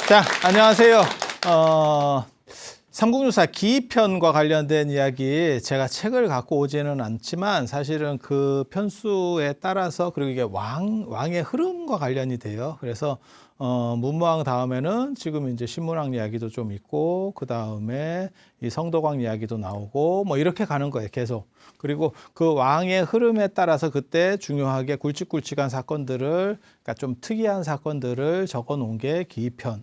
자, 안녕하세요. 삼국유사 기편과 관련된 이야기, 제가 책을 갖고 오지는 않지만 사실은 그 편수에 따라서, 그리고 이게 왕의 흐름과 관련이 돼요. 그래서 문무왕 다음에는 지금 이제 신문왕 이야기도 좀 있고, 그 다음에 이 성덕왕 이야기도 나오고, 뭐 이렇게 가는 거예요, 계속. 그리고 그 왕의 흐름에 따라서 그때 중요하게 굵직굵직한 사건들을, 그러니까 좀 특이한 사건들을 적어 놓은 게 기편.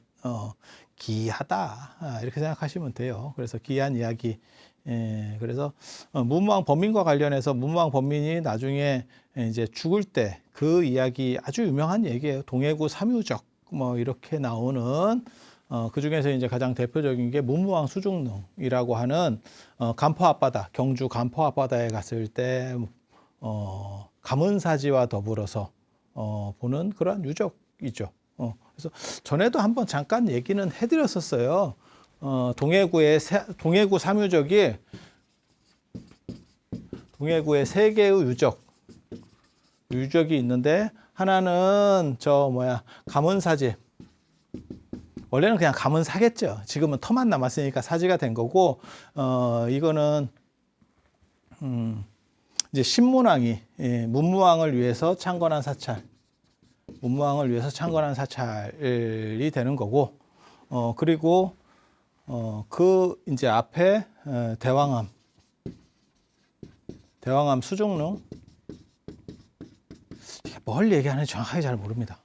기하다, 이렇게 생각하시면 돼요. 그래서 기한 이야기. 그래서 문무왕 범민과 관련해서 문무왕 범민이 나중에 이제 죽을 때 그 이야기 아주 유명한 얘기예요. 동해구 삼유적 뭐 이렇게 나오는, 그 중에서 이제 가장 대표적인 게 문무왕 수중릉이라고 하는 간포 앞바다, 경주 간포 앞바다에 갔을 때 가문사지와 더불어서 보는 그러한 유적이죠. 그래서 전에도 한번 잠깐 얘기는 해드렸었어요. 동해구 삼유적이 동해구에 세 개의 유적이 있는데, 하나는 가문사지. 원래는 그냥 가문사겠죠. 지금은 터만 남았으니까 사지가 된 거고, 이거는 이제 신문왕이 문무왕을 위해서 창건한 사찰. 문무왕을 위해서 창건한 사찰이 되는 거고, 그리고 그 이제 앞에 대왕암 수중릉, 뭘 얘기하는지 정확하게 잘 모릅니다.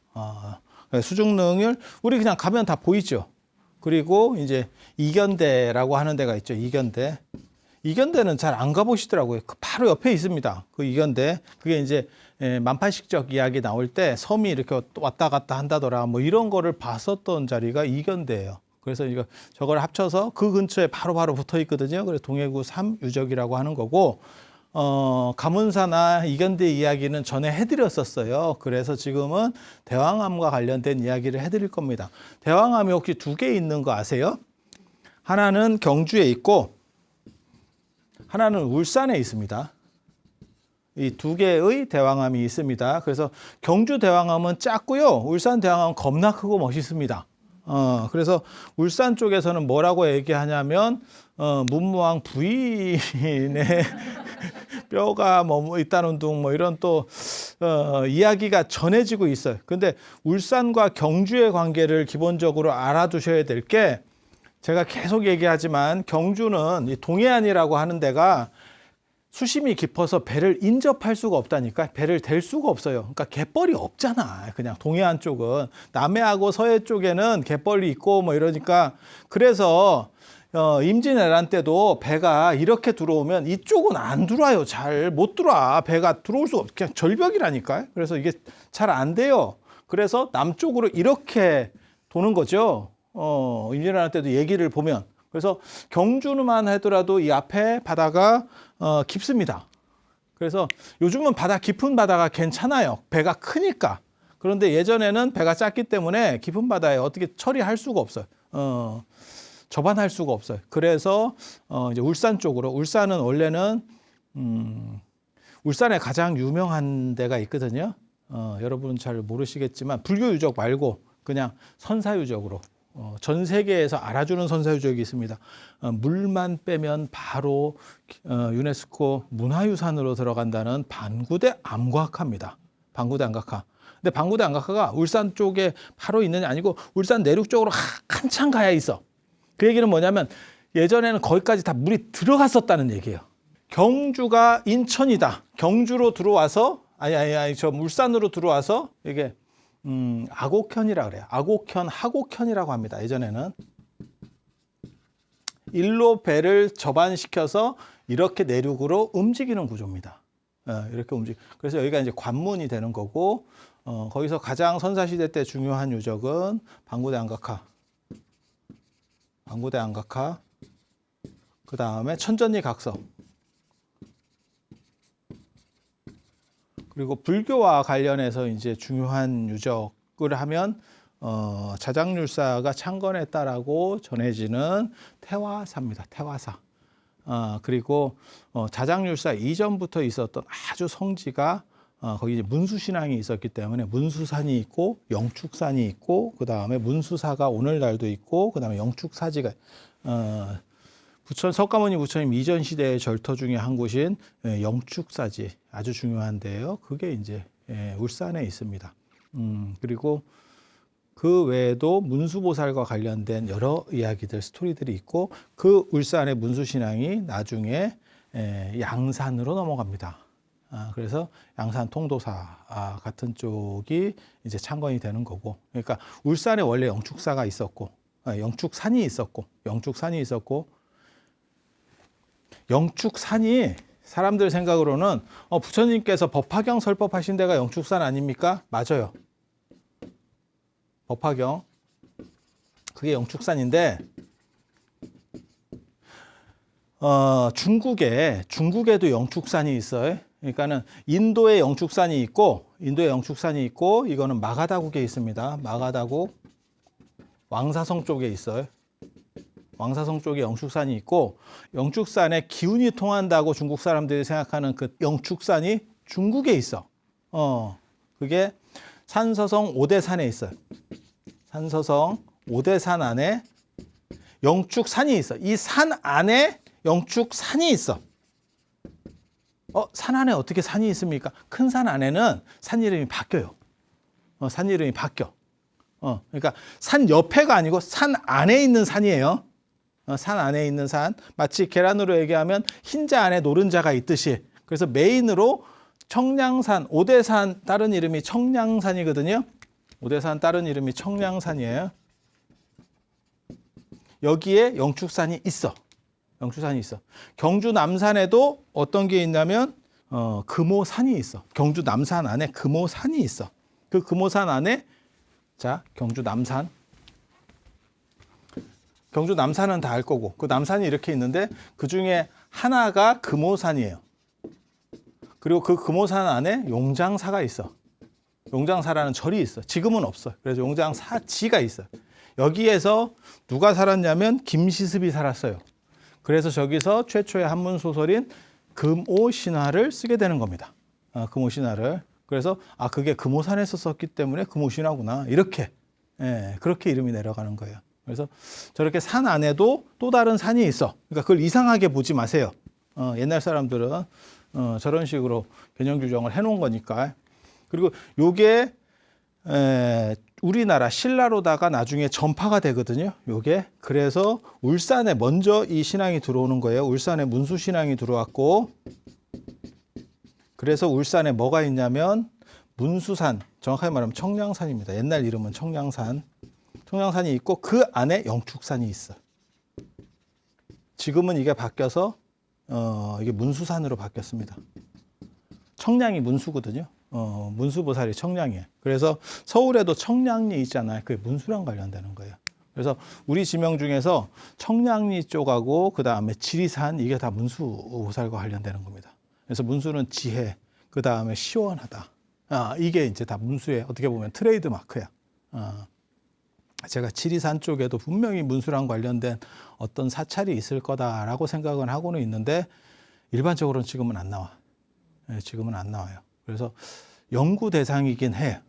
수중릉을 우리 그냥 가면 다 보이죠. 그리고 이제 이견대라고 하는 데가 있죠. 이견대는 잘 안 가보시더라고요. 그 바로 옆에 있습니다. 그 이견대. 그게 이제 만판식적 이야기 나올 때 섬이 이렇게 왔다 갔다 한다더라, 뭐 이런 거를 봤었던 자리가 이견대예요. 그래서 저걸 합쳐서 그 근처에 바로 붙어 있거든요. 그래서 동해구 삼유적이라고 하는 거고, 가문사나 이견대 이야기는 전에 해드렸었어요. 그래서 지금은 대왕암과 관련된 이야기를 해드릴 겁니다. 대왕암이 혹시 두 개 있는 거 아세요? 하나는 경주에 있고, 하나는 울산에 있습니다. 이 두 개의 대왕암이 있습니다. 그래서 경주 대왕암은 작고요. 울산 대왕암은 겁나 크고 멋있습니다. 그래서 울산 쪽에서는 뭐라고 얘기하냐면, 문무왕 부인의 뼈가 뭐 있다는 둥, 뭐 이런 또 이야기가 전해지고 있어요. 근데 울산과 경주의 관계를 기본적으로 알아두셔야 될 게, 제가 계속 얘기하지만 경주는 이 동해안이라고 하는 데가 수심이 깊어서 배를 인접할 수가 없다니까. 배를 댈 수가 없어요. 그러니까 갯벌이 없잖아. 그냥 동해안 쪽은. 남해하고 서해 쪽에는 갯벌이 있고 뭐 이러니까, 그래서 임진왜란 때도 배가 이렇게 들어오면 이쪽은 안 들어와요. 잘 못 들어와. 배가 들어올 수가 없어. 그냥 절벽이라니까요. 그래서 이게 잘 안 돼요. 그래서 남쪽으로 이렇게 도는 거죠. 임진왜란 때도 얘기를 보면. 그래서 경주만 하더라도 이 앞에 바다가 깊습니다. 그래서 요즘은 깊은 바다가 괜찮아요. 배가 크니까. 그런데 예전에는 배가 작기 때문에 깊은 바다에 어떻게 처리할 수가 없어요. 접안할 수가 없어요. 그래서 이제 울산 쪽으로, 울산은 원래는 울산에 가장 유명한 데가 있거든요. 여러분 잘 모르시겠지만 불교 유적 말고 그냥 선사 유적으로 전 세계에서 알아주는 선사 유적이 있습니다. 물만 빼면 바로 유네스코 문화유산으로 들어간다는 반구대 암각화입니다. 반구대 암각화. 근데 반구대 암각화가 울산 쪽에 바로 있느냐 아니고 울산 내륙 쪽으로 한참 가야 있어. 그 얘기는 뭐냐면 예전에는 거기까지 다 물이 들어갔었다는 얘기예요. 경주가 인천이다. 경주로 들어와서 저 울산으로 들어와서 이게 악옥현이라 그래요. 악옥현, 하곡현이라고 합니다. 예전에는 일로 배를 접안시켜서 이렇게 내륙으로 움직이는 구조입니다. 이렇게 그래서 여기가 이제 관문이 되는 거고, 거기서 가장 선사시대 때 중요한 유적은 반구대 암각화, 그 다음에 천전리 각석, 그리고 불교와 관련해서 이제 중요한 유적을 하면 자장률사가 창건했다라고 전해지는 태화사입니다. 태화사. 그리고 자장률사 이전부터 있었던 아주 성지가 거기 이제 문수신앙이 있었기 때문에 문수산이 있고 영축산이 있고 그 다음에 문수사가 오늘날도 있고 그 다음에 영축사지가 부천 석가모니 부처님 이전 시대의 절터 중에 한 곳인 영축사지 아주 중요한데요. 그게 이제 울산에 있습니다. 그리고 그 외에도 문수보살과 관련된 여러 이야기들, 스토리들이 있고 그 울산의 문수신앙이 나중에 양산으로 넘어갑니다. 그래서 양산 통도사 같은 쪽이 이제 창건이 되는 거고, 그러니까 울산에 원래 영축사가 있었고, 영축산이 있었고, 영축산이 사람들 생각으로는 부처님께서 법화경 설법하신 데가 영축산 아닙니까? 맞아요. 법화경 그게 영축산인데 중국에도 영축산이 있어요. 그러니까는 인도에 영축산이 있고 이거는 마가다국에 있습니다. 마가다국 왕사성 쪽에 있어요. 왕사성 쪽에 영축산이 있고 영축산에 기운이 통한다고 중국 사람들이 생각하는 그 영축산이 중국에 있어. 그게 산서성 오대산에 있어요. 산서성 오대산 안에 영축산이 있어. 이 산 안에 영축산이 있어. 산 안에 어떻게 산이 있습니까? 큰 산 안에는 산 이름이 바뀌어요. 산 이름이 바뀌어. 그러니까 산 옆에가 아니고 산 안에 있는 산이에요. 산 안에 있는 산. 마치 계란으로 얘기하면 흰자 안에 노른자가 있듯이. 그래서 메인으로 청량산, 오대산 다른 이름이 청량산이거든요. 오대산 다른 이름이 청량산이에요. 여기에 영축산이 있어. 경주 남산에도 어떤 게 있냐면 금오산이 있어. 경주 남산 안에 금오산이 있어. 그 금오산 안에 자, 경주 남산은 다 알 거고 그 남산이 이렇게 있는데 그 중에 하나가 금오산이에요. 그리고 그 금오산 안에 용장사가 있어. 용장사라는 절이 있어. 지금은 없어. 그래서 용장사지가 있어. 여기에서 누가 살았냐면 김시습이 살았어요. 그래서 저기서 최초의 한문 소설인 금오신화를 쓰게 되는 겁니다. 금오신화를. 그래서 그게 금오산에서 썼기 때문에 금오신화구나. 이렇게 그렇게 이름이 내려가는 거예요. 그래서 저렇게 산 안에도 또 다른 산이 있어. 그러니까 그걸 이상하게 보지 마세요. 옛날 사람들은 저런 식으로 개념 규정을 해놓은 거니까. 그리고 요게 우리나라 신라로다가 나중에 전파가 되거든요. 요게 그래서 울산에 먼저 이 신앙이 들어오는 거예요. 울산에 문수 신앙이 들어왔고, 그래서 울산에 뭐가 있냐면 문수산, 정확하게 말하면 청량산입니다. 옛날 이름은 청량산이 있고 그 안에 영축산이 있어. 지금은 이게 바뀌어서 이게 문수산으로 바뀌었습니다. 청량이 문수거든요. 문수보살이 청량이에요. 그래서 서울에도 청량리 있잖아요. 그게 문수랑 관련되는 거예요. 그래서 우리 지명 중에서 청량리 쪽하고 그 다음에 지리산 이게 다 문수보살과 관련되는 겁니다. 그래서 문수는 지혜, 그 다음에 시원하다. 이게 이제 다 문수의 어떻게 보면 트레이드 마크야. 제가 지리산 쪽에도 분명히 문수랑 관련된 어떤 사찰이 있을 거다라고 생각은 하고는 있는데 일반적으로는 지금은 안 나와. 지금은 안 나와요. 그래서 연구 대상이긴 해.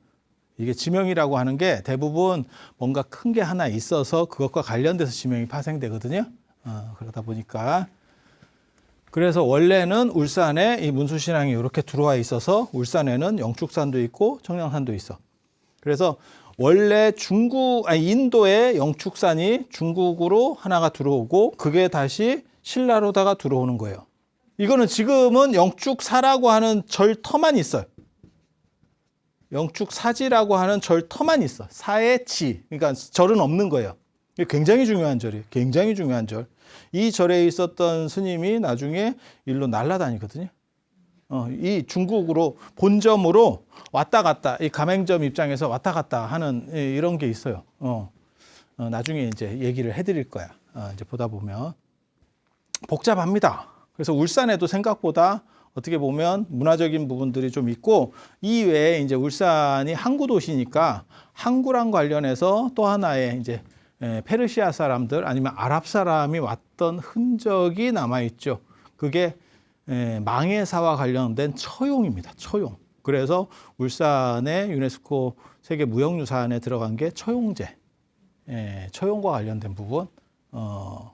이게 지명이라고 하는 게 대부분 뭔가 큰 게 하나 있어서 그것과 관련돼서 지명이 파생되거든요. 그러다 보니까 그래서 원래는 울산에 이 문수신앙이 이렇게 들어와 있어서 울산에는 영축산도 있고 청량산도 있어. 그래서 원래 인도의 영축산이 중국으로 하나가 들어오고 그게 다시 신라로다가 들어오는 거예요. 이거는 지금은 영축사라고 하는 절터만 있어요. 영축사지라고 하는 절터만 있어. 사의 지. 그러니까 절은 없는 거예요. 이게 굉장히 중요한 절이에요. 굉장히 중요한 절. 이 절에 있었던 스님이 나중에 일로 날아다니거든요. 이 중국으로 본점으로 왔다 갔다, 이 가맹점 입장에서 왔다 갔다 하는 이런 게 있어요. 나중에 이제 얘기를 해드릴 거야. 이제 보다 보면 복잡합니다. 그래서 울산에도 생각보다 어떻게 보면 문화적인 부분들이 좀 있고 이 외에 이제 울산이 항구 도시니까 항구랑 관련해서 또 하나의 이제 페르시아 사람들 아니면 아랍 사람이 왔던 흔적이 남아 있죠. 그게 망해사와 관련된 처용입니다. 처용. 그래서 울산의 유네스코 세계 무형유산에 들어간 게 처용제, 처용과 관련된 부분.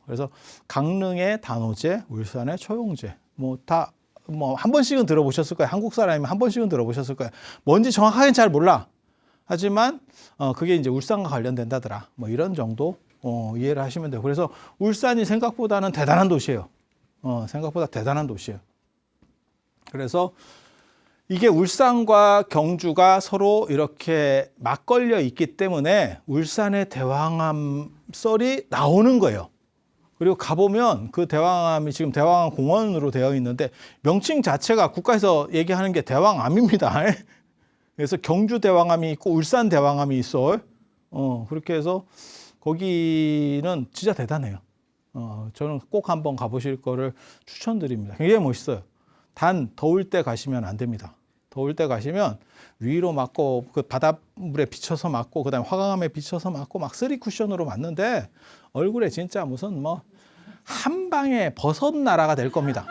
그래서 강릉의 단오제, 울산의 처용제, 한 번씩은 들어보셨을 거예요. 한국 사람이면 한 번씩은 들어보셨을 거예요. 뭔지 정확하게 잘 몰라. 하지만 그게 이제 울산과 관련된다더라. 이런 정도 이해를 하시면 돼요. 그래서 울산이 생각보다는 대단한 도시예요. 생각보다 대단한 도시예요. 그래서 이게 울산과 경주가 서로 이렇게 맞걸려 있기 때문에 울산의 대왕암 썰이 나오는 거예요. 그리고 가보면 그 대왕암이 지금 대왕암 공원으로 되어 있는데 명칭 자체가 국가에서 얘기하는 게 대왕암입니다. 그래서 경주 대왕암이 있고 울산 대왕암이 있어요. 그렇게 해서 거기는 진짜 대단해요. 저는 꼭 한번 가보실 거를 추천드립니다. 굉장히 멋있어요. 단 더울 때 가시면 안 됩니다. 더울 때 가시면 위로 맞고 그 바닷물에 비쳐서 맞고 그다음에 화강암에 비쳐서 맞고 막 쓰리 쿠션으로 맞는데 얼굴에 진짜 무슨 한 방에 버섯 나라가 될 겁니다.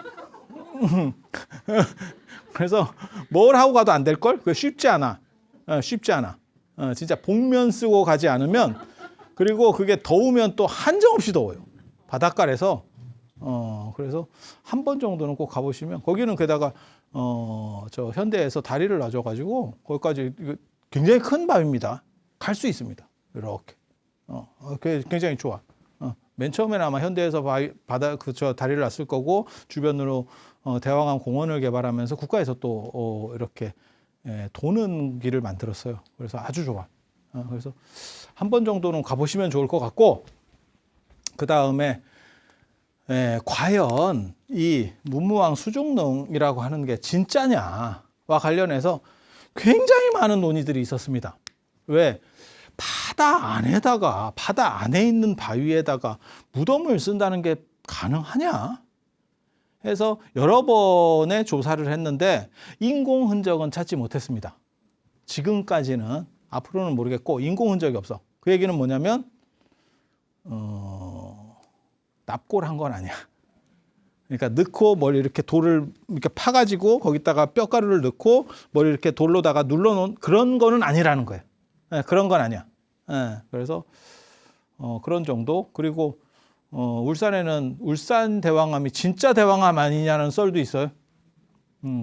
그래서 뭘 하고 가도 안 될 걸? 그게 쉽지 않아. 쉽지 않아. 진짜 복면 쓰고 가지 않으면 그리고 그게 더우면 또 한정없이 더워요. 바닷가에서 그래서 한 번 정도는 꼭 가보시면 거기는 게다가 저 현대에서 다리를 놔줘가지고 거기까지 굉장히 큰 바위입니다. 갈 수 있습니다. 이렇게 굉장히 좋아. 맨 처음에는 아마 현대에서 다리를 놨을 거고 주변으로 대왕암 공원을 개발하면서 국가에서 또 이렇게 도는 길을 만들었어요. 그래서 아주 좋아. 그래서 한 번 정도는 가보시면 좋을 것 같고 그 다음에 과연 이 문무왕 수중릉이라고 하는 게 진짜냐와 관련해서 굉장히 많은 논의들이 있었습니다. 왜? 바다 안에 있는 바위에다가 무덤을 쓴다는 게 가능하냐? 해서 여러 번의 조사를 했는데 인공 흔적은 찾지 못했습니다. 지금까지는, 앞으로는 모르겠고 인공 흔적이 없어. 그 얘기는 뭐냐면 납골한 건 아니야. 그러니까 넣고 뭘 이렇게 돌을 이렇게 파가지고 거기다가 뼈가루를 넣고 뭘 이렇게 돌로다가 눌러놓은 그런 거는 아니라는 거예요. 그런 건 아니야. 그래서 그런 정도. 그리고 울산에는 울산 대왕암이 진짜 대왕암 아니냐는 썰도 있어요.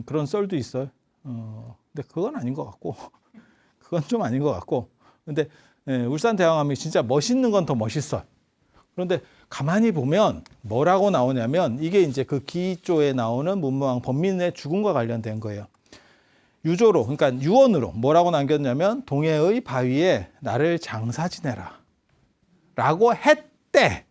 그런 썰도 있어요. 근데 그건 아닌 것 같고, 그건 좀 아닌 것 같고. 근데 울산 대왕암이 진짜 멋있는 건 더 멋있어. 그런데 가만히 보면 뭐라고 나오냐면 이게 이제 그 기조에 나오는 문무왕 범민의 죽음과 관련된 거예요. 유조로, 그러니까 유언으로 뭐라고 남겼냐면 동해의 바위에 나를 장사 지내라 라고 했대.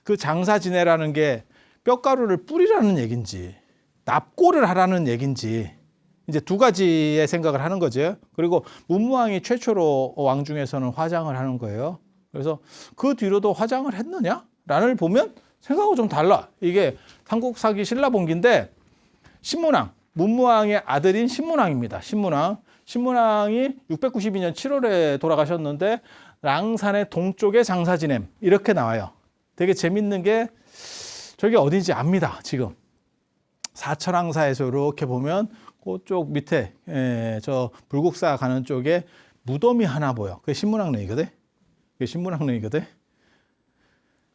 그 장사 지내라는 게 뼈가루를 뿌리라는 얘긴지 납골을 하라는 얘긴지 이제 두 가지의 생각을 하는 거죠. 그리고 문무왕이 최초로 왕 중에서는 화장을 하는 거예요. 그래서 그 뒤로도 화장을 했느냐? 라를 보면 생각하고 좀 달라. 이게 삼국사기 신라본기인데 신문왕, 문무왕의 아들인 신문왕입니다. 신문왕이 692년 7월에 돌아가셨는데 랑산의 동쪽에 장사 지냄 이렇게 나와요. 되게 재밌는 게 저게 어딘지 압니다. 지금 사천항사에서 이렇게 보면 그쪽 밑에 저 불국사 가는 쪽에 무덤이 하나 보여. 그게 신문왕릉이거든.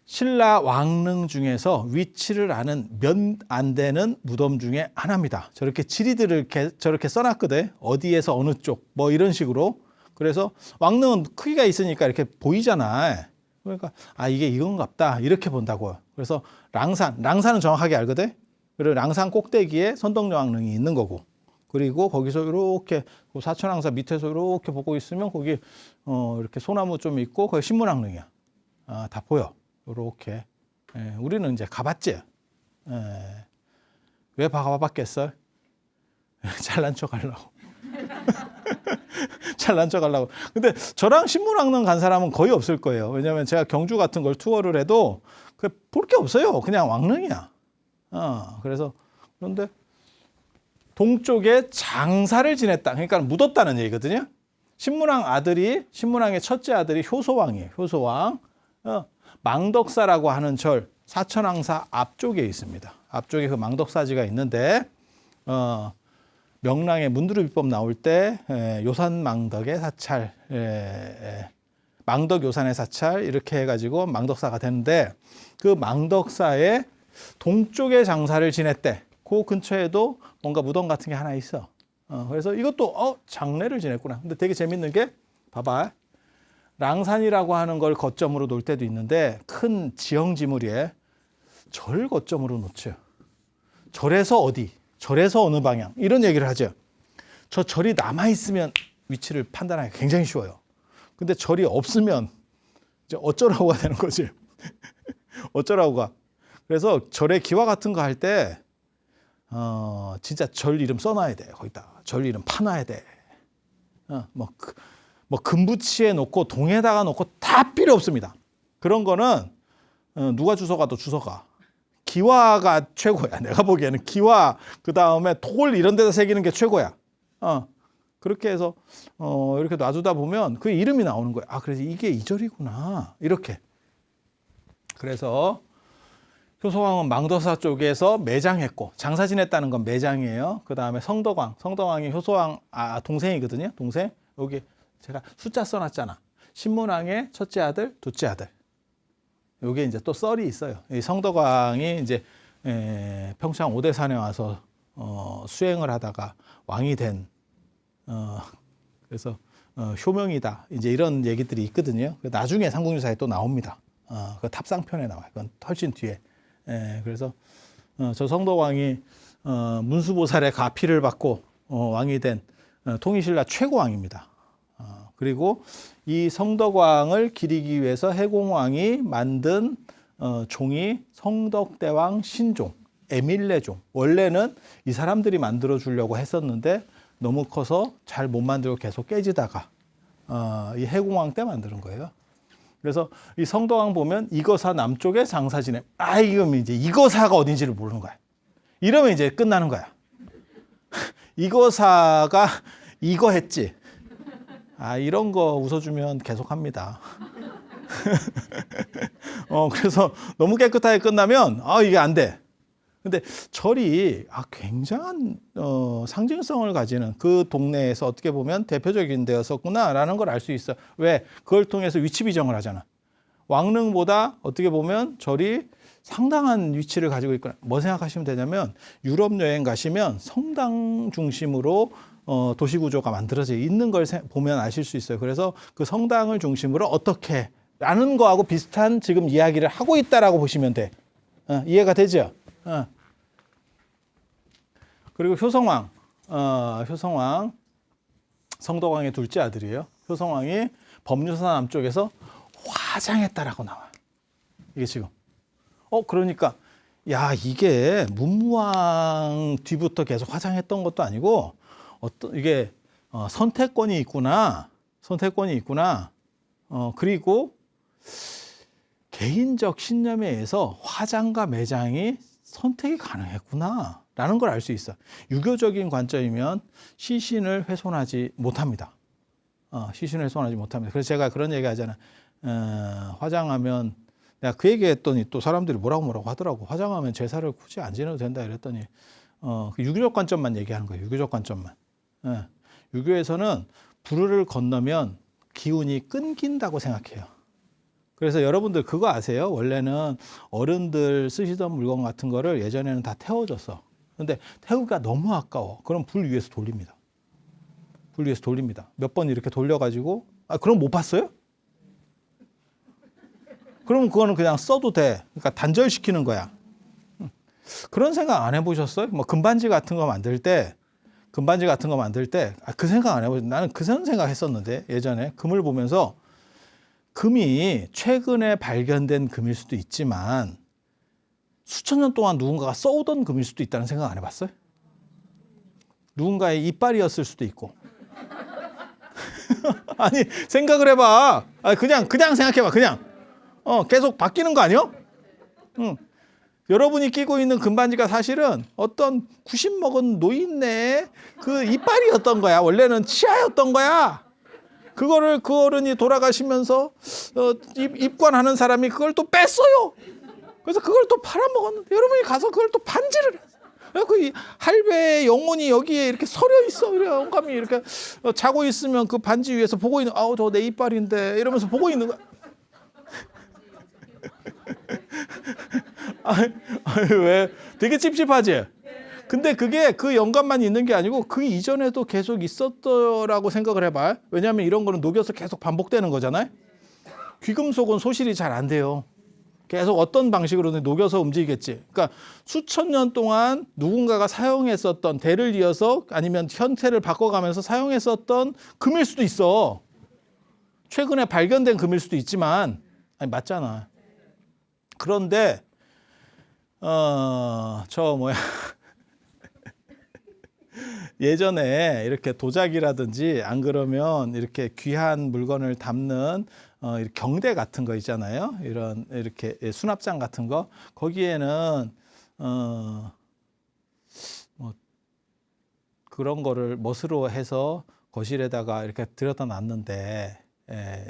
신라 왕릉 중에서 위치를 아는 몇 안 되는 무덤 중에 하나입니다. 저렇게 지리들을 저렇게 써놨거든. 어디에서 어느 쪽 뭐 이런 식으로. 그래서 왕릉은 크기가 있으니까 이렇게 보이잖아. 그러니까 이게 이건갑다 이렇게 본다고요. 그래서 랑산은 정확하게 알거든. 그리고 랑산 꼭대기에 선덕여왕릉이 있는 거고. 그리고 거기서 이렇게 사천항사 밑에서 이렇게 보고 있으면 거기 이렇게 소나무 좀 있고 거기 신문왕릉이야. 다 보여. 이렇게. 우리는 이제 가봤지. 왜 가봤겠어? 잘난 척 하려고. 잘난 척 하려고. 근데 저랑 신문왕릉 간 사람은 거의 없을 거예요. 왜냐하면 제가 경주 같은 걸 투어를 해도 볼 게 없어요. 그냥 왕릉이야. 그래서 그런데 동쪽에 장사를 지냈다. 그러니까 묻었다는 얘기거든요. 신문왕의 첫째 아들이 효소왕이에요. 효소왕. 망덕사라고 하는 절, 사천항사 앞쪽에 있습니다. 앞쪽에 그 망덕사지가 있는데 명랑의 문두루비법 나올 때 요산망덕의 사찰, 망덕 요산의 사찰 이렇게 해가지고 망덕사가 되는데 그 망덕사의 동쪽에 장사를 지냈대. 그 근처에도 뭔가 무덤 같은 게 하나 있어. 그래서 이것도 장례를 지냈구나. 근데 되게 재밌는 게 봐봐. 랑산이라고 하는 걸 거점으로 놓을 때도 있는데 큰 지형지물에 절 거점으로 놓죠. 절에서 어디, 절에서 어느 방향 이런 얘기를 하죠. 저 절이 남아있으면 위치를 판단하기 굉장히 쉬워요. 근데 절이 없으면 이제 어쩌라고가 되는 거지. 어쩌라고가. 그래서 절의 기와 같은 거 할 때 진짜 절 이름 써놔야 돼. 거기다 절 이름 파놔야 돼. 뭐 금부치에 놓고 동에다가 놓고 다 필요 없습니다. 그런 거는 누가 주워가도 주워가. 기와가 최고야. 내가 보기에는 기와 그다음에 돌 이런 데다 새기는 게 최고야. 그렇게 해서 이렇게 놔두다 보면 그 이름이 나오는 거야. 아, 그래서 이게 이 절이구나. 이렇게. 그래서 효소왕은 망덕사 쪽에서 매장했고 장사 지냈다는 건 매장이에요. 그다음에 성덕왕이 효소왕 동생이거든요. 동생. 여기 제가 숫자 써놨잖아. 신문왕의 첫째 아들, 둘째 아들. 요게 이제 또 썰이 있어요. 이 성덕왕이 이제 평창 오대산에 와서 수행을 하다가 왕이 된 그래서 효명이다. 이제 이런 얘기들이 있거든요. 나중에 삼국유사에 또 나옵니다. 그 탑상편에 나와요. 그건 훨씬 뒤에. 그래서 저 성덕왕이 문수보살의 가피를 받고 왕이 된 통일신라 최고왕입니다. 그리고 이 성덕왕을 기리기 위해서 해공왕이 만든 종이 성덕대왕 신종, 에밀레종. 원래는 이 사람들이 만들어 주려고 했었는데 너무 커서 잘 못 만들고 계속 깨지다가 이 해공왕 때 만드는 거예요. 그래서 이 성덕왕 보면 이거사 남쪽에 장사 지내. 이거면 이제 이거사가 어딘지를 모르는 거야. 이러면 이제 끝나는 거야. 이거사가 이거 했지. 이런 거 웃어주면 계속 합니다. 그래서 너무 깨끗하게 끝나면 이게 안 돼. 근데 절이 굉장한 상징성을 가지는 그 동네에서 어떻게 보면 대표적인 데였었구나라는 걸 알 수 있어. 왜? 그걸 통해서 위치 비정을 하잖아. 왕릉보다 어떻게 보면 절이 상당한 위치를 가지고 있구나. 뭐 생각하시면 되냐면 유럽 여행 가시면 성당 중심으로 도시 구조가 만들어져 있는 걸 보면 아실 수 있어요. 그래서 그 성당을 중심으로 어떻게 라는 거하고 비슷한 지금 이야기를 하고 있다라고 보시면 돼. 이해가 되죠? 그리고 효성왕, 성덕왕의 둘째 아들이에요. 효성왕이 법유사 남쪽에서 화장했다라고 나와. 이게 지금. 그러니까 이게 문무왕 뒤부터 계속 화장했던 것도 아니고 이게 선택권이 있구나. 그리고 개인적 신념에 의해서 화장과 매장이 선택이 가능했구나라는 걸 알 수 있어. 유교적인 관점이면 시신을 훼손하지 못합니다. 그래서 제가 그런 얘기 하잖아. 화장하면 내가 그 얘기 했더니 또 사람들이 뭐라고 하더라고. 화장하면 제사를 굳이 안 지내도 된다 이랬더니 그 유교적 관점만 얘기하는 거예요. 유교적 관점만. 유교에서는 불을 건너면 기운이 끊긴다고 생각해요. 그래서 여러분들 그거 아세요? 원래는 어른들 쓰시던 물건 같은 거를 예전에는 다 태워줬어. 근데 태우기가 너무 아까워. 그럼 불 위에서 돌립니다. 몇 번 이렇게 돌려가지고 그럼 못 봤어요? 그럼 그거는 그냥 써도 돼. 그러니까 단절시키는 거야. 그런 생각 안 해보셨어요? 뭐 금반지 같은 거 만들 때 그 생각 안 해보셨어요? 나는 그 생각 했었는데 예전에 금을 보면서 금이 최근에 발견된 금일 수도 있지만 수천 년 동안 누군가가 써오던 금일 수도 있다는 생각 안 해봤어요? 누군가의 이빨이었을 수도 있고. 아니 생각을 해봐. 그냥 생각해봐. 그냥 계속 바뀌는 거 아니요? 여러분이 끼고 있는 금반지가 사실은 어떤 90 먹은 노인네의 그 이빨이었던 거야. 원래는 치아였던 거야. 그거를 그 어른이 돌아가시면서 입관하는 사람이 그걸 또 뺐어요. 그래서 그걸 또 팔아먹었는데 여러분이 가서 그걸 또 반지를 그 할배의 영혼이 여기에 이렇게 서려 있어. 그래 영감이 이렇게 자고 있으면 그 반지 위에서 보고 있는 아우 저 내 이빨인데 이러면서 보고 있는 거야. 왜 되게 찝찝하지? 근데 그게 그 영감만 있는 게 아니고 그 이전에도 계속 있었더라고 생각을 해봐. 왜냐하면 이런 거는 녹여서 계속 반복되는 거잖아요. 귀금속은 소실이 잘 안 돼요. 계속 어떤 방식으로든 녹여서 움직이겠지. 그러니까 수천 년 동안 누군가가 사용했었던 대를 이어서 아니면 형태를 바꿔가면서 사용했었던 금일 수도 있어. 최근에 발견된 금일 수도 있지만 아니 맞잖아. 그런데 예전에 이렇게 도자기라든지 안 그러면 이렇게 귀한 물건을 담는 경대 같은 거 있잖아요. 이렇게 수납장 같은 거 거기에는 뭐 그런 거를 멋으로 해서 거실에다가 이렇게 들여다 놨는데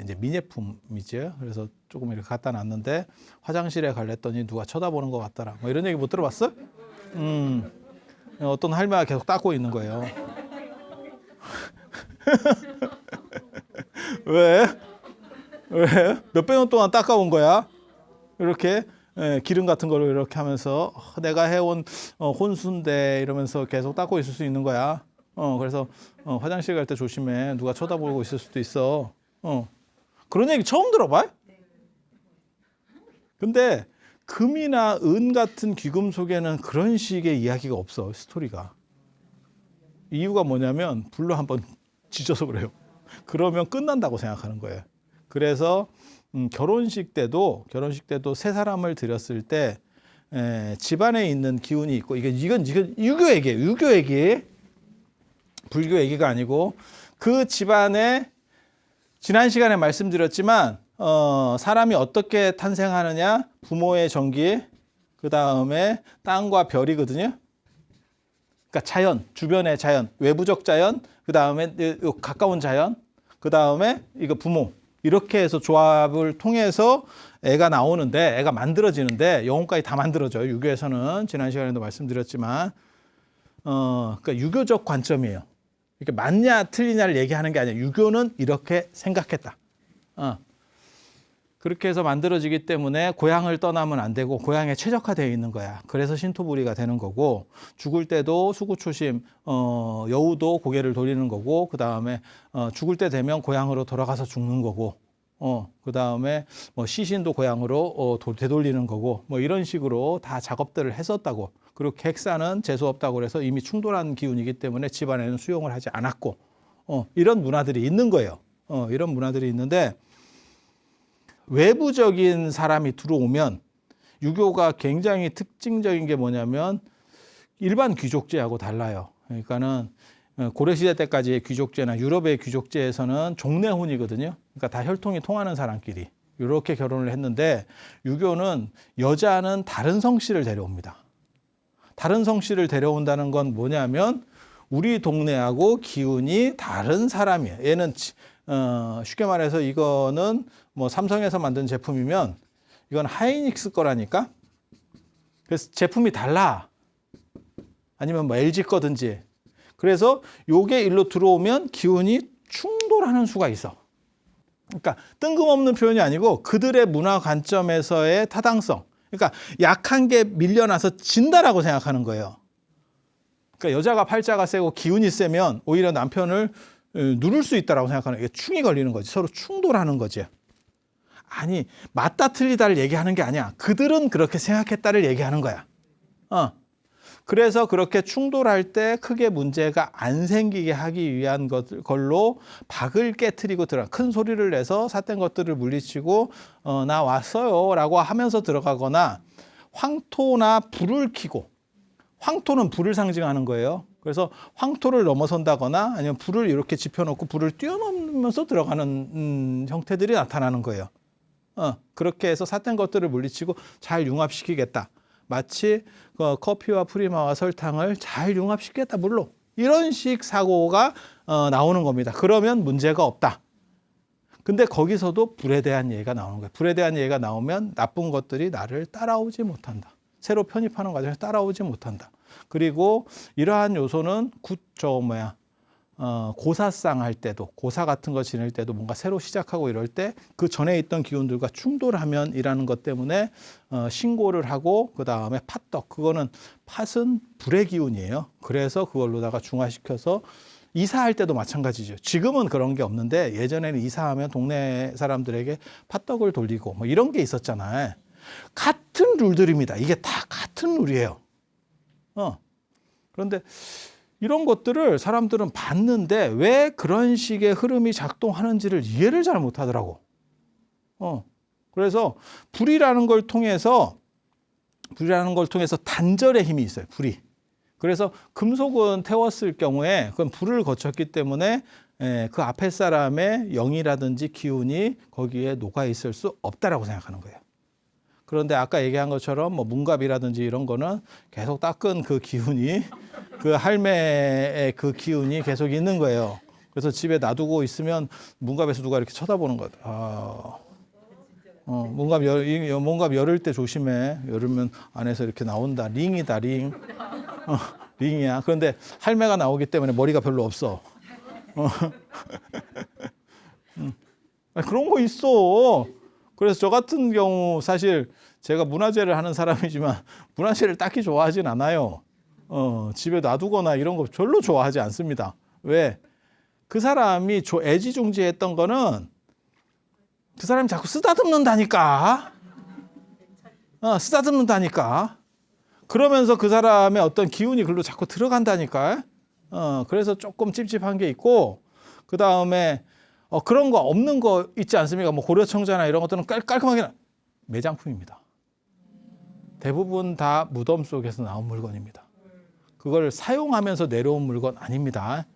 이제 미nie품이죠. 그래서 조금 이렇게 갖다 놨는데 화장실에 갈랬더니 누가 쳐다보는 것 같더라. 뭐 이런 얘기 못 들어봤어? 어떤 할머니가 계속 닦고 있는 거예요. 왜? 왜? 몇백 년 동안 닦아온 거야. 이렇게 기름 같은 거를 이렇게 하면서 내가 해온 혼수인데 이러면서 계속 닦고 있을 수 있는 거야. 그래서 화장실 갈 때 조심해. 누가 쳐다보고 있을 수도 있어. 그런 얘기 처음 들어봐? 근데 금이나 은 같은 귀금속에는 그런 식의 이야기가 없어. 스토리가. 이유가 뭐냐면 불로 한번 지져서 그래요. 그러면 끝난다고 생각하는 거예요. 그래서 결혼식 때도 세 사람을 드렸을 때 집안에 있는 기운이 있고 이건 유교 얘기 불교 얘기가 아니고 그 집안에 지난 시간에 말씀드렸지만 사람이 어떻게 탄생하느냐 부모의 정기 그 다음에 땅과 별이거든요. 그러니까 자연 주변의 자연 외부적 자연 그 다음에 가까운 자연 그 다음에 이거 부모 이렇게 해서 조합을 통해서 애가 나오는데 애가 만들어지는데 영혼까지 다 만들어져요. 유교에서는 지난 시간에도 말씀드렸지만 그러니까 유교적 관점이에요. 이렇게 맞냐 틀리냐를 얘기하는 게 아니라 유교는 이렇게 생각했다. 그렇게 해서 만들어지기 때문에 고향을 떠나면 안 되고 고향에 최적화되어 있는 거야. 그래서 신토부리가 되는 거고 죽을 때도 수구초심 여우도 고개를 돌리는 거고 그 다음에 죽을 때 되면 고향으로 돌아가서 죽는 거고 그 다음에 뭐 시신도 고향으로 되돌리는 거고 뭐 이런 식으로 다 작업들을 했었다고. 그리고 객사는 재수 없다고 그래서 이미 충돌한 기운이기 때문에 집안에는 수용을 하지 않았고 이런 문화들이 있는 거예요. 이런 문화들이 있는데 외부적인 사람이 들어오면 유교가 굉장히 특징적인 게 뭐냐면 일반 귀족제하고 달라요. 그러니까는 고려시대 때까지의 귀족제나 유럽의 귀족제에서는 종례혼이거든요. 그러니까 다 혈통이 통하는 사람끼리 이렇게 결혼을 했는데 유교는 여자는 다른 성씨를 데려옵니다. 다른 성씨를 데려온다는 건 뭐냐면 우리 동네하고 기운이 다른 사람이에요. 얘는 쉽게 말해서 이거는 뭐 삼성에서 만든 제품이면 이건 하이닉스 거라니까. 그래서 제품이 달라. 아니면 뭐 LG 거든지. 그래서 요게 일로 들어오면 기운이 충돌하는 수가 있어. 그러니까 뜬금없는 표현이 아니고 그들의 문화 관점에서의 타당성. 그러니까 약한 게 밀려나서 진다라고 생각하는 거예요. 그러니까 여자가 팔자가 세고 기운이 세면 오히려 남편을 누를 수 있다라고 생각하는 게 충이 걸리는 거지. 서로 충돌하는 거지. 아니 맞다 틀리다를 얘기하는 게 아니야. 그들은 그렇게 생각했다를 얘기하는 거야. 그래서 그렇게 충돌할 때 크게 문제가 안 생기게 하기 위한 걸로 박을 깨트리고 큰 소리를 내서 삿된 것들을 물리치고 나 왔어요 라고 하면서 들어가거나 황토나 불을 켜고 황토는 불을 상징하는 거예요. 그래서 황토를 넘어선다거나 아니면 불을 이렇게 지펴놓고 불을 뛰어넘으면서 들어가는 형태들이 나타나는 거예요. 그렇게 해서 삿된 것들을 물리치고 잘 융합시키겠다. 마치 커피와 프리마와 설탕을 잘 융합시키겠다. 물로 이런 식 사고가 나오는 겁니다. 그러면 문제가 없다. 근데 거기서도 불에 대한 예가 나오는 거예요. 불에 대한 예가 나오면 나쁜 것들이 나를 따라오지 못한다. 새로 편입하는 과정에서 따라오지 못한다. 그리고 이러한 요소는 고사상 할 때도, 고사 같은 거 지낼 때도 뭔가 새로 시작하고 이럴 때 그 전에 있던 기운들과 충돌하면이라는 것 때문에 신고를 하고 그 다음에 팥떡, 그거는 팥은 불의 기운이에요. 그래서 그걸로다가 중화시켜서 이사할 때도 마찬가지죠. 지금은 그런 게 없는데 예전에는 이사하면 동네 사람들에게 팥떡을 돌리고 뭐 이런 게 있었잖아요. 같은 룰들입니다. 이게 다 같은 룰이에요. 그런데 이런 것들을 사람들은 봤는데 왜 그런 식의 흐름이 작동하는지를 이해를 잘 못하더라고. 그래서 불이라는 걸 통해서 단절의 힘이 있어요. 불이. 그래서 금속은 태웠을 경우에 그건 불을 거쳤기 때문에 그 앞에 사람의 영이라든지 기운이 거기에 녹아 있을 수 없다라고 생각하는 거예요. 그런데 아까 얘기한 것처럼 뭐 문갑이라든지 이런 거는 계속 닦은 그 기운이 그 할매의 그 기운이 계속 있는 거예요. 그래서 집에 놔두고 있으면 문갑에서 누가 이렇게 쳐다보는 거다. 문갑 열을 때 조심해. 열으면 안에서 이렇게 나온다. 링이다, 링. 링이야. 그런데 할매가 나오기 때문에 머리가 별로 없어. 그런 거 있어. 그래서 저 같은 경우 사실 제가 문화재를 하는 사람이지만 문화재를 딱히 좋아하진 않아요. 집에 놔두거나 이런 거 별로 좋아하지 않습니다. 왜? 그 사람이 애지중지했던 거는 그 사람이 자꾸 쓰다듬는다니까. 쓰다듬는다니까. 그러면서 그 사람의 어떤 기운이 글로 자꾸 들어간다니까. 그래서 조금 찝찝한 게 있고, 그 다음에 그런 거 없는 거 있지 않습니까? 뭐 고려청자나 이런 것들은 깔끔하게 매장품입니다. 대부분 다 무덤 속에서 나온 물건입니다. 그걸 사용하면서 내려온 물건 아닙니다.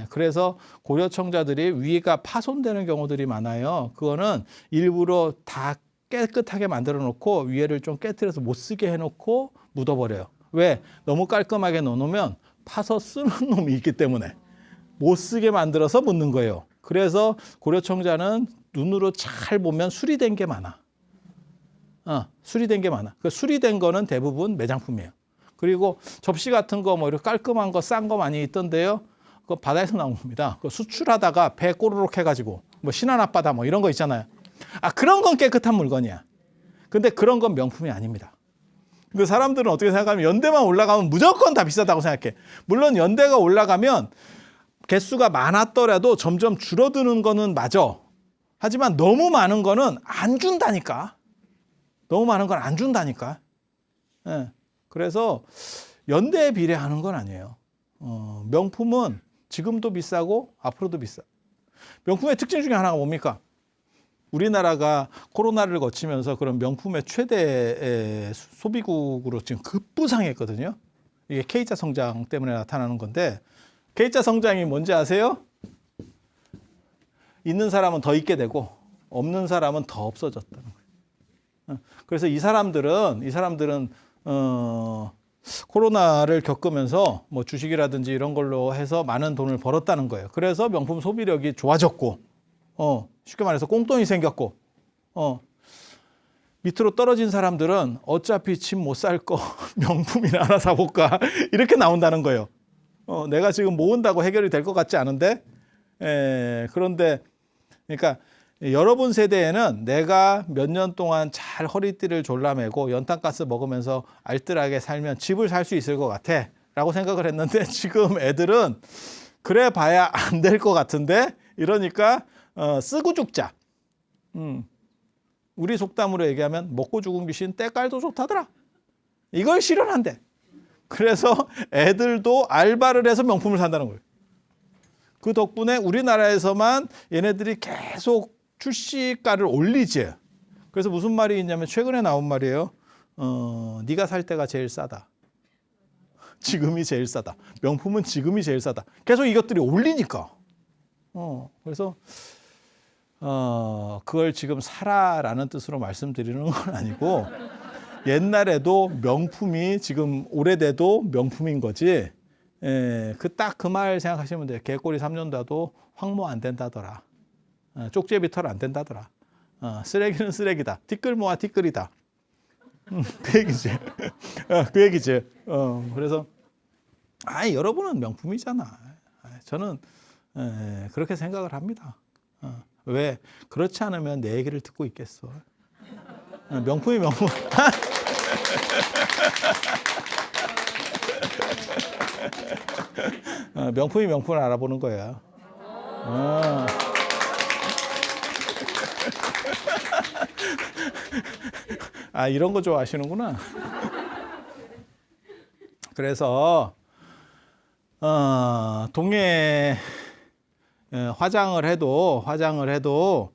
그래서 고려청자들이 위가 파손되는 경우들이 많아요. 그거는 일부러 다 깨끗하게 만들어 놓고 위에를 좀 깨트려서 못 쓰게 해놓고 묻어버려요. 왜? 너무 깔끔하게 넣어놓으면 파서 쓰는 놈이 있기 때문에 못 쓰게 만들어서 묻는 거예요. 그래서 고려청자는 눈으로 잘 보면 수리된 게 많아. 수리된 게 많아. 그 수리된 거는 대부분 매장품이에요. 그리고 접시 같은 거 뭐 이렇게 깔끔한 거 싼 거 많이 있던데요. 그거 바다에서 나온 겁니다. 그 수출하다가 배 꼬르륵 해가지고 뭐 신안 앞바다 뭐 이런 거 있잖아요. 그런 건 깨끗한 물건이야. 근데 그런 건 명품이 아닙니다. 그 사람들은 어떻게 생각하면 연대만 올라가면 무조건 다 비싸다고 생각해. 물론 연대가 올라가면 개수가 많았더라도 점점 줄어드는 거는 맞아. 하지만 너무 많은 거는 안 준다니까. 너무 많은 건 안 준다니까. 그래서 연대에 비례하는 건 아니에요. 명품은 지금도 비싸고 앞으로도 비싸. 명품의 특징 중에 하나가 뭡니까? 우리나라가 코로나를 거치면서 그런 명품의 최대 소비국으로 지금 급부상했거든요. 이게 K자 성장 때문에 나타나는 건데, K자 성장이 뭔지 아세요? 있는 사람은 더 있게 되고 없는 사람은 더 없어졌다는 거예요. 그래서 이 사람들은 코로나를 겪으면서 뭐 주식이라든지 이런 걸로 해서 많은 돈을 벌었다는 거예요. 그래서 명품 소비력이 좋아졌고, 쉽게 말해서 꽁돈이 생겼고, 밑으로 떨어진 사람들은 어차피 집 못 살 거 명품이나 하나 사볼까 이렇게 나온다는 거예요. 내가 지금 모은다고 해결이 될 것 같지 않은데, 그런데 그러니까 여러분 세대에는 내가 몇 년 동안 잘 허리띠를 졸라매고 연탄가스 먹으면서 알뜰하게 살면 집을 살 수 있을 것 같아 라고 생각을 했는데, 지금 애들은 그래 봐야 안 될 것 같은데, 이러니까 쓰고 죽자. 우리 속담으로 얘기하면 먹고 죽은 귀신 때깔도 좋다더라. 이걸 실현한대. 그래서 애들도 알바를 해서 명품을 산다는 거예요. 그 덕분에 우리나라에서만 얘네들이 계속 출시가를 올리지. 그래서 무슨 말이 있냐면 최근에 나온 말이에요. 네가 살 때가 제일 싸다. 지금이 제일 싸다. 명품은 지금이 제일 싸다. 계속 이것들이 올리니까. 그래서 그걸 지금 사라라는 뜻으로 말씀드리는 건 아니고, 옛날에도 명품이 지금 오래돼도 명품인 거지. 딱 그 말 생각하시면 돼요. 개꼬리 3년 다도 황모 안 된다더라. 쪽제비 털 안 된다더라. 쓰레기는 쓰레기다. 티끌 모아 티끌이다. 그 얘기지. 그 얘기지. 그래서 여러분은 명품이잖아. 저는 그렇게 생각을 합니다. 왜 그렇지 않으면 내 얘기를 듣고 있겠어. 명품이 명품. 명품이 명품을 알아보는 거야. 이런 거 좋아하시는구나. 그래서 동해 화장을 해도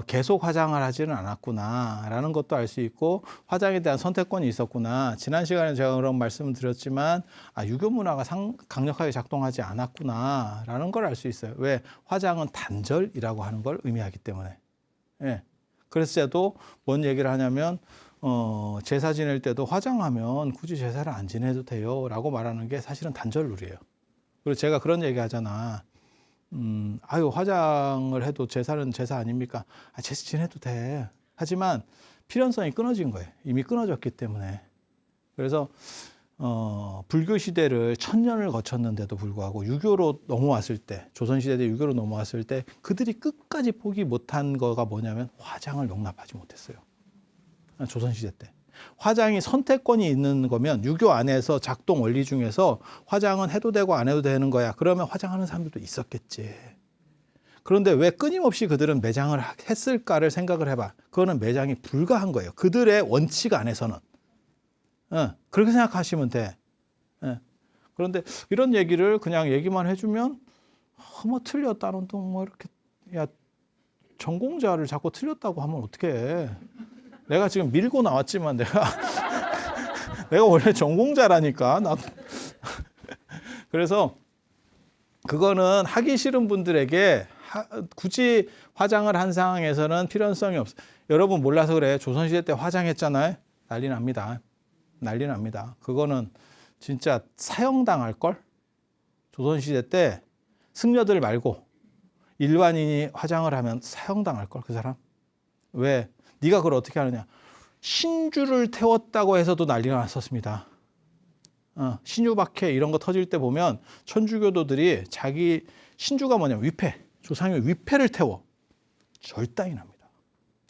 계속 화장을 하지는 않았구나라는 것도 알 수 있고 화장에 대한 선택권이 있었구나. 지난 시간에 제가 그런 말씀을 드렸지만 유교 문화가 강력하게 작동하지 않았구나라는 걸 알 수 있어요. 왜? 화장은 단절이라고 하는 걸 의미하기 때문에. 예. 그래서 저도 뭔 얘기를 하냐면 제사 지낼 때도 화장하면 굳이 제사를 안 지내도 돼요 라고 말하는 게 사실은 단절룰이에요. 그리고 제가 그런 얘기 하잖아. 화장을 해도 제사는 제사 아닙니까? 제사 지내도 돼. 하지만 필연성이 끊어진 거예요. 이미 끊어졌기 때문에. 그래서 불교 시대를 1000년을 거쳤는데도 불구하고 유교로 넘어왔을 때, 조선시대 유교로 넘어왔을 때 그들이 끝까지 포기 못한 거가 뭐냐면 화장을 용납하지 못했어요. 조선시대 때. 화장이 선택권이 있는 거면 유교 안에서 작동 원리 중에서 화장은 해도 되고 안 해도 되는 거야. 그러면 화장하는 사람들도 있었겠지. 그런데 왜 끊임없이 그들은 매장을 했을까를 생각을 해봐. 그거는 매장이 불가한 거예요. 그들의 원칙 안에서는. 그렇게 생각하시면 돼. 그런데 이런 얘기를 그냥 얘기만 해주면 뭐 틀렸다는 또 뭐 이렇게 전공자를 자꾸 틀렸다고 하면 어떡해. 내가 지금 밀고 나왔지만 내가 원래 전공자라니까. 그래서 그거는 하기 싫은 분들에게 굳이 화장을 한 상황에서는 필연성이 없어. 여러분 몰라서 그래. 조선시대 때 화장했잖아요. 난리 납니다. 난리 납니다. 그거는 진짜 사형당할걸? 조선시대 때 승려들 말고 일반인이 화장을 하면 사형당할걸, 그 사람? 왜? 네가 그걸 어떻게 하느냐? 신주를 태웠다고 해서도 난리가 났었습니다. 신유박해 이런 거 터질 때 보면 천주교도들이 자기 신주가 뭐냐면 위패, 조상의 위패를 태워. 절단이 납니다.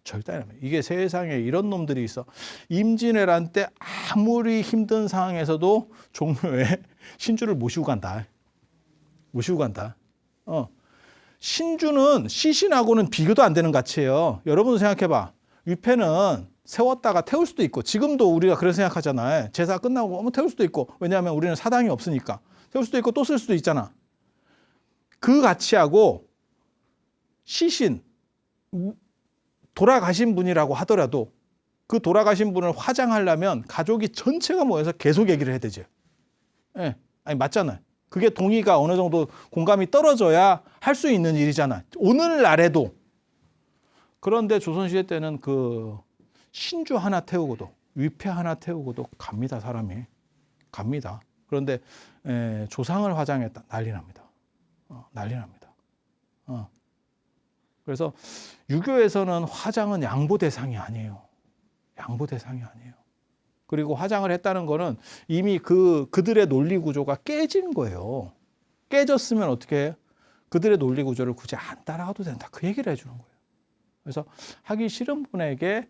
절단이 납니다. 이게 세상에 이런 놈들이 있어. 임진왜란 때 아무리 힘든 상황에서도 종묘에 신주를 모시고 간다. 모시고 간다. 신주는 시신하고는 비교도 안 되는 가치예요. 여러분 생각해봐. 위패는 세웠다가 태울 수도 있고, 지금도 우리가 그런 생각하잖아요. 제사 끝나고 태울 수도 있고, 왜냐하면 우리는 사당이 없으니까. 태울 수도 있고 또 쓸 수도 있잖아. 그 가치하고 시신, 돌아가신 분이라고 하더라도 그 돌아가신 분을 화장하려면 가족이 전체가 모여서 계속 얘기를 해야 되죠. 예. 아니, 맞잖아요. 그게 동의가 어느 정도 공감이 떨어져야 할 수 있는 일이잖아. 오늘날에도. 그런데 조선시대 때는 그 신주 하나 태우고도, 위패 하나 태우고도 갑니다, 사람이. 갑니다. 그런데 조상을 화장했다. 난리 납니다. 난리 납니다. 그래서 유교에서는 화장은 양보 대상이 아니에요. 양보 대상이 아니에요. 그리고 화장을 했다는 거는 이미 그들의 논리 구조가 깨진 거예요. 깨졌으면 어떻게 해요? 그들의 논리 구조를 굳이 안 따라가도 된다. 그 얘기를 해주는 거예요. 그래서 하기 싫은 분에게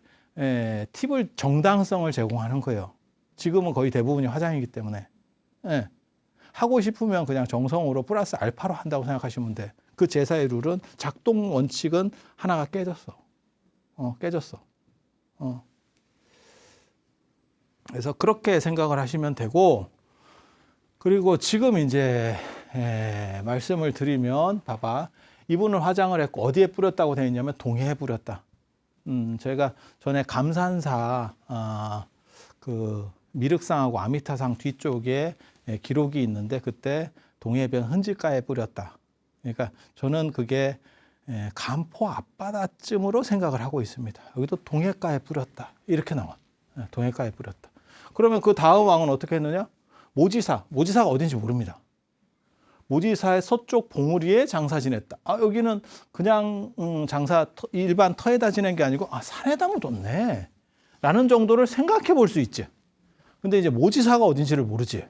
팁을, 정당성을 제공하는 거예요. 지금은 거의 대부분이 화장이기 때문에. 하고 싶으면 그냥 정성으로 플러스 알파로 한다고 생각하시면 돼. 그 제사의 룰은, 작동 원칙은 하나가 깨졌어. 깨졌어. 그래서 그렇게 생각을 하시면 되고, 그리고 지금 이제 말씀을 드리면, 봐봐. 이분은 화장을 했고 어디에 뿌렸다고 되어 있냐면 동해에 뿌렸다. 저희가 전에 감산사 그 미륵상하고 아미타상 뒤쪽에 기록이 있는데 그때 동해변 흔질가에 뿌렸다. 그러니까 저는 그게 간포 앞바다쯤으로 생각을 하고 있습니다. 여기도 동해가에 뿌렸다. 이렇게 나와. 동해가에 뿌렸다. 그러면 그 다음 왕은 어떻게 했느냐? 모지사가 어딘지 모릅니다. 모지사의 서쪽 봉우리에 장사 지냈다. 여기는 그냥 장사 일반 터에다 지낸 게 아니고 산에다 묻었네. 라는 정도를 생각해 볼 수 있지. 근데 이제 모지사가 어딘지를 모르지.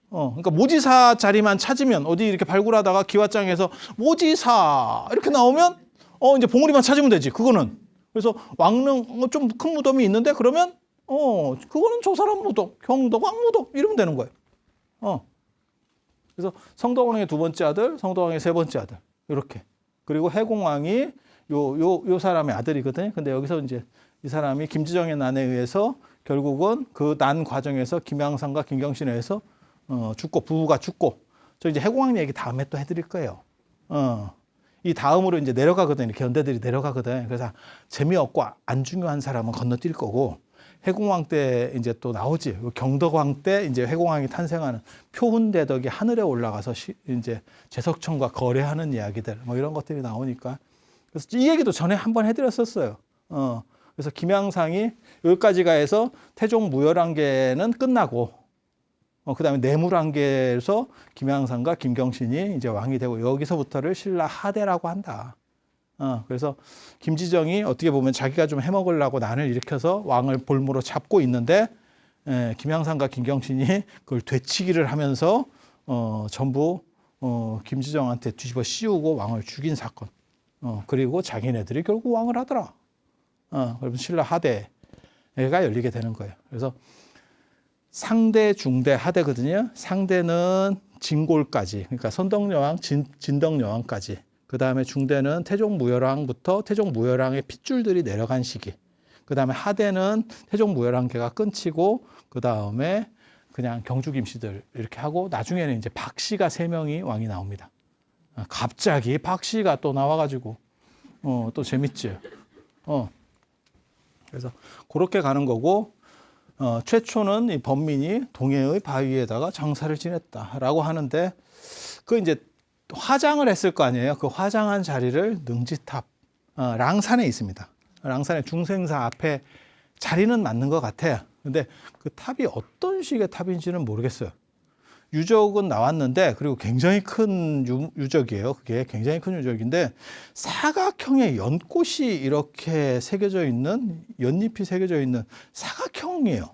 그러니까 모지사 자리만 찾으면 어디 이렇게 발굴하다가 기와장에서 모지사 이렇게 나오면 이제 봉우리만 찾으면 되지. 그거는. 그래서 왕릉 좀 큰 무덤이 있는데 그러면 그거는 저 사람 무덤, 경덕왕 무덤 이러면 되는 거예요. 그래서 성덕왕의 두 번째 아들, 성덕왕의 세 번째 아들 이렇게. 그리고 해공왕이 요 사람의 아들이거든요. 근데 여기서 이제 이 사람이 김지정의 난에 의해서 결국은 그 난 과정에서 김양상과 김경신에 의해서 죽고 부부가 죽고 저 이제 해공왕 얘기 다음에 또 해드릴 거예요. 이 다음으로 이제 내려가거든. 이렇게 연대들이 내려가거든. 그래서 재미없고 안 중요한 사람은 건너뛸 거고 해공왕 때 이제 또 나오지. 경덕왕 때 이제 해공왕이 탄생하는 표훈대덕이 하늘에 올라가서 이제 제석청과 거래하는 이야기들 뭐 이런 것들이 나오니까 그래서 이 얘기도 전에 한번 해드렸었어요. 그래서 김양상이 여기까지가 해서 태종 무열왕계는 끝나고 그다음에 내물왕계에서 김양상과 김경신이 이제 왕이 되고 여기서부터를 신라 하대라고 한다. 그래서 김지정이 어떻게 보면 자기가 좀 해먹으려고 난을 일으켜서 왕을 볼모로 잡고 있는데 김양상과 김경신이 그걸 되치기를 하면서 전부 김지정한테 뒤집어 씌우고 왕을 죽인 사건. 그리고 자기네들이 결국 왕을 하더라. 그러면 신라 하대가 열리게 되는 거예요. 그래서 상대, 중대, 하대거든요. 상대는 진골까지, 그러니까 선덕여왕, 진덕여왕까지. 그 다음에 중대는 태종무열왕부터 태종무열왕의 핏줄들이 내려간 시기. 그 다음에 하대는 태종무열왕계가 끊치고 그 다음에 그냥 경주김씨들 이렇게 하고 나중에는 이제 박씨가 3명이 왕이 나옵니다. 갑자기 박씨가 또 나와가지고 또 재밌지. 그래서 그렇게 가는 거고 최초는 이 범민이 동해의 바위에다가 장사를 지냈다라고 하는데 그 이제 화장을 했을 거 아니에요. 그 화장한 자리를 능지탑 랑산에 있습니다. 랑산의 중생사 앞에 자리는 맞는 것 같아요. 근데 그 탑이 어떤 식의 탑인지는 모르겠어요. 유적은 나왔는데 그리고 굉장히 큰 유적이에요. 그게 굉장히 큰 유적인데 사각형의 연꽃이 이렇게 새겨져 있는 연잎이 새겨져 있는 사각형이에요.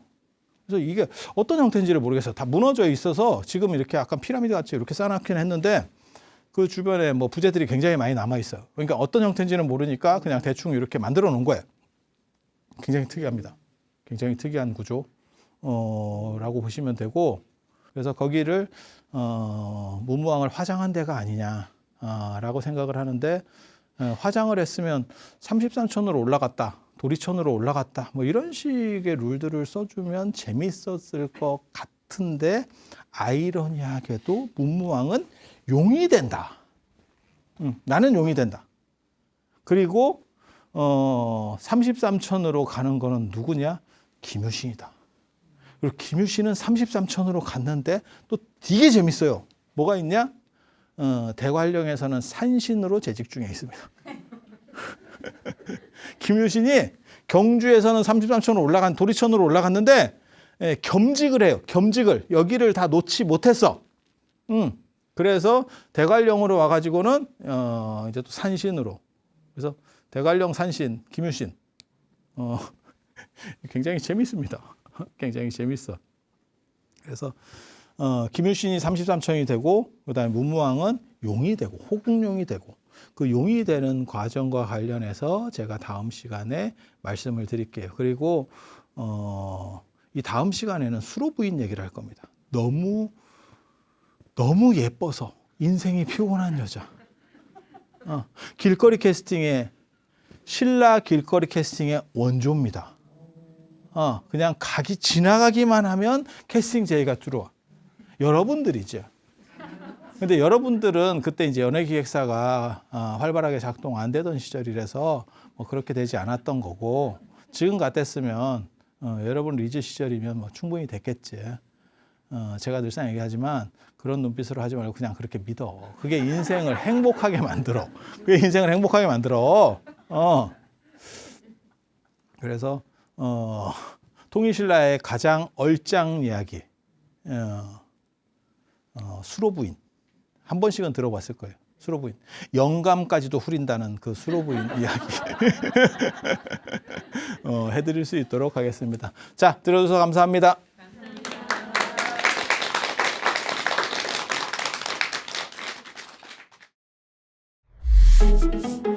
그래서 이게 어떤 형태인지를 모르겠어요. 다 무너져 있어서 지금 이렇게 약간 피라미드 같이 이렇게 쌓아놓긴 했는데 그 주변에 뭐 부재들이 굉장히 많이 남아 있어요. 그러니까 어떤 형태인지는 모르니까 그냥 대충 이렇게 만들어 놓은 거예요. 굉장히 특이합니다. 굉장히 특이한 구조라고 보시면 되고. 그래서 거기를 문무왕을 화장한 데가 아니냐라고 생각을 하는데 화장을 했으면 33촌으로 올라갔다, 도리촌으로 올라갔다 뭐 이런 식의 룰들을 써주면 재밌었을 것 같은데 아이러니하게도 문무왕은 용이 된다. 나는 용이 된다. 그리고 33촌으로 가는 거는 누구냐? 김유신이다. 그리고 김유신은 33촌으로 갔는데 또 되게 재밌어요. 뭐가 있냐? 대관령에서는 산신으로 재직 중에 있습니다. 김유신이 경주에서는 33촌으로 올라간 도리천으로 올라갔는데 겸직을 해요. 겸직을 여기를 다 놓지 못했어. 그래서 대관령으로 와가지고는 이제 또 산신으로. 그래서 대관령 산신 김유신 굉장히 재밌습니다. 굉장히 재밌어. 그래서 김유신이 33촌이 되고 그다음에 문무왕은 용이 되고 호국용이 되고 그 용이 되는 과정과 관련해서 제가 다음 시간에 말씀을 드릴게요. 그리고 이 다음 시간에는 수로 부인 얘기를 할 겁니다. 너무 예뻐서 인생이 피곤한 여자. 길거리 캐스팅의 신라 길거리 캐스팅의 원조입니다. 그냥 지나가기만 하면 캐스팅 제의가 들어와. 여러분들이죠. 근데 여러분들은 그때 이제 연예기획사가 활발하게 작동 안 되던 시절이라서 뭐 그렇게 되지 않았던 거고 지금 같았으면 여러분 리즈 시절이면 뭐 충분히 됐겠지. 제가 늘상 얘기하지만 그런 눈빛으로 하지 말고 그냥 그렇게 믿어. 그게 인생을 행복하게 만들어. 그게 인생을 행복하게 만들어. 그래서 통일신라의 가장 얼짱 이야기, 수로부인. 한 번씩은 들어봤을 거예요. 수로부인. 영감까지도 후린다는 그 수로부인 이야기. 해드릴 수 있도록 하겠습니다. 자, 들어주셔서 감사합니다. 감사합니다.